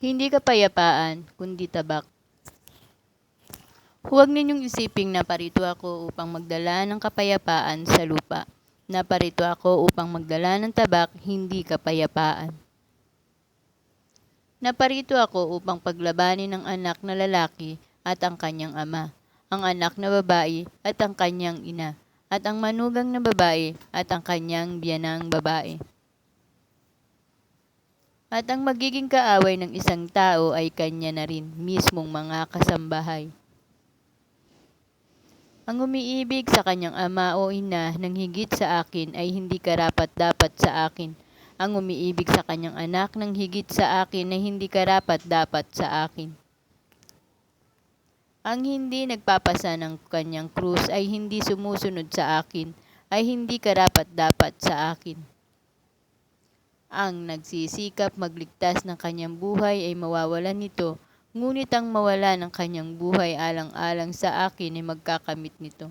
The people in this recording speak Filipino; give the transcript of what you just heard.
Hindi kapayapaan, kundi tabak. Huwag ninyong isiping naparito ako upang magdala ng kapayapaan sa lupa. Naparito ako upang magdala ng tabak, hindi kapayapaan. Naparito ako upang paglabanin ang anak na lalaki at ang kanyang ama, ang anak na babae at ang kanyang ina, at ang manugang na babae at ang kanyang biyanang babae. At ang magiging kaaway ng isang tao ay kanya na rin, mismong mga kasambahay. Ang umiibig sa kanyang ama o ina ng higit sa akin ay hindi karapat-dapat sa akin. Ang umiibig sa kanyang anak ng higit sa akin ay hindi karapat-dapat sa akin. Ang hindi nagpapasa ng kanyang krus ay hindi sumusunod sa akin, ay hindi karapat-dapat sa akin. Ang nagsisikap magligtas ng kanyang buhay ay mawawalan nito, ngunit ang mawala ng kanyang buhay alang-alang sa akin ay magkakamit nito.